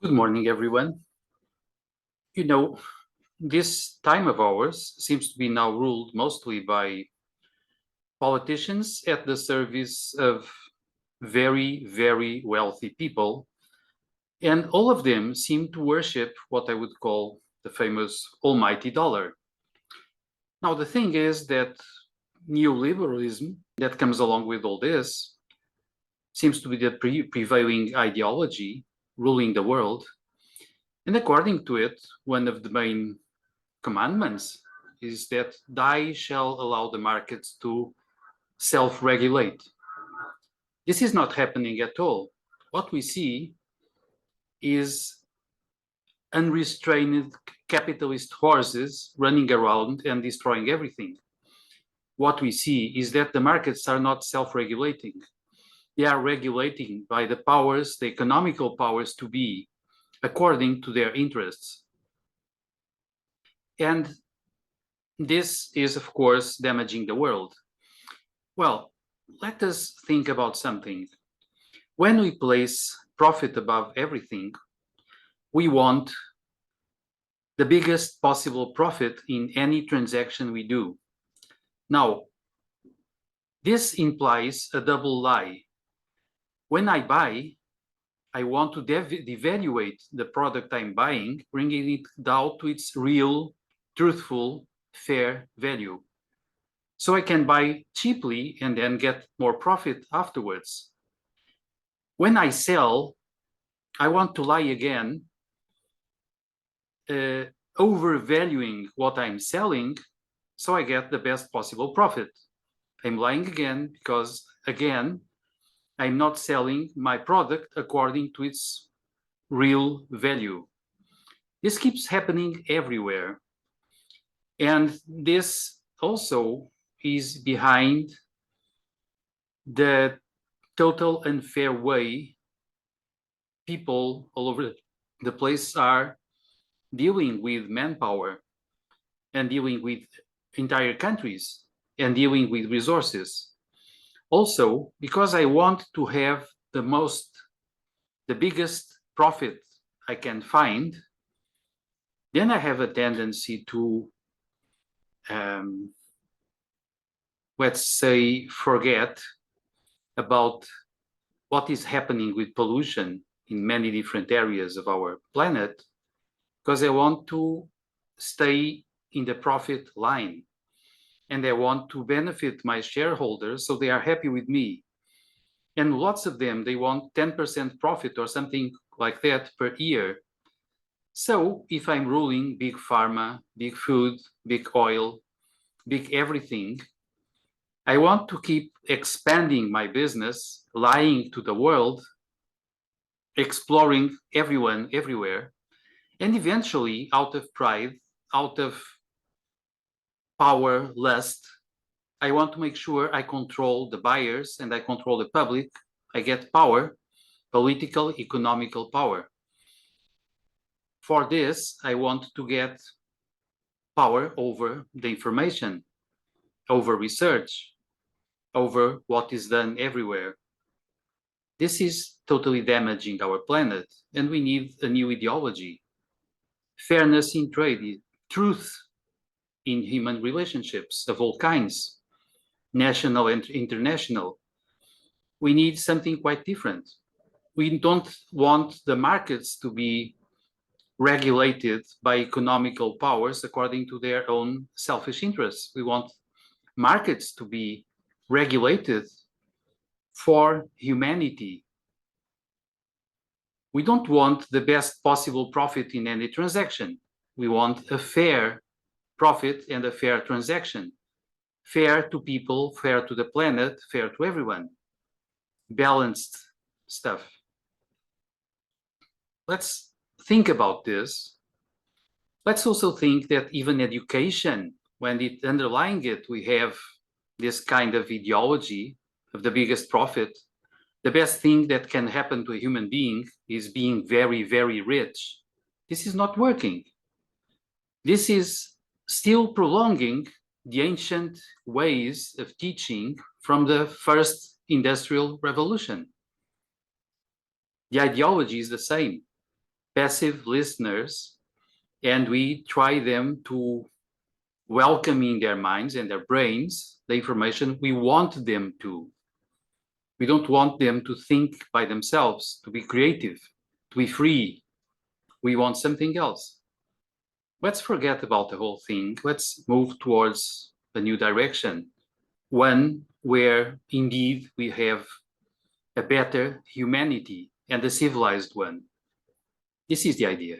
Good morning, everyone. You know, this time of ours seems to be now ruled mostly by politicians at the service of very, very wealthy people. And all of them seem to worship what I would call the famous almighty dollar. Now, the thing is that neoliberalism that comes along with all this seems to be the prevailing ideology ruling the world. And according to it, one of the main commandments is that thou shall allow the markets to self-regulate. This is not happening at all. What we see is unrestrained capitalist horses running around and destroying everything. What we see is that the markets are not self-regulating. They are regulating by the powers, the economical powers to be, according to their interests. And this is, of course, damaging the world. Well, let us think about something. When we place profit above everything, we want the biggest possible profit in any transaction we do. Now, this implies a double lie. When I buy, I want to devaluate the product I'm buying, bringing it down to its real, truthful, fair value. So I can buy cheaply and then get more profit afterwards. When I sell, I want to lie again, overvaluing what I'm selling, so I get the best possible profit. I'm lying again because, again, I'm not selling my product according to its real value. This keeps happening everywhere. And this also is behind the total unfair way people all over the place are dealing with manpower and dealing with entire countries and dealing with resources. Also, because I want to have the biggest profit I can find, then I have a tendency to, let's say, forget about what is happening with pollution in many different areas of our planet, because I want to stay in the profit line and I want to benefit my shareholders so they are happy with me. And lots of them, they want 10% profit or something like that per year. So if I'm ruling big pharma, big food, big oil, big everything, I want to keep expanding my business, lying to the world, exploring everyone, everywhere, and eventually, out of pride, out of power, lust, I want to make sure I control the buyers and I control the public. I get power, political, economical power. For this, I want to get power over the information, over research, over what is done everywhere. This is totally damaging our planet, and we need a new ideology. Fairness in trade, truth in human relationships of all kinds, national and international. We need something quite different. We don't want the markets to be regulated by economical powers according to their own selfish interests. We want markets to be regulated for humanity. We don't want the best possible profit in any transaction. We want a fair profit and a fair transaction. Fair to people, fair to the planet, fair to everyone. Balanced stuff. Let's think about this. Let's also think that even education, when it underlying it, we have this kind of ideology of the biggest profit. The best thing that can happen to a human being is being very, very rich. This is not working. This is still prolonging the ancient ways of teaching from the first industrial revolution. The ideology is the same. passive listeners, and we try them to welcome in their minds and their brains the information we want them to. We don't want them to think by themselves, to be creative, to be free. We want something else. Let's forget about the whole thing. Let's move towards a new direction, one where indeed we have a better humanity and a civilized one. This is the idea.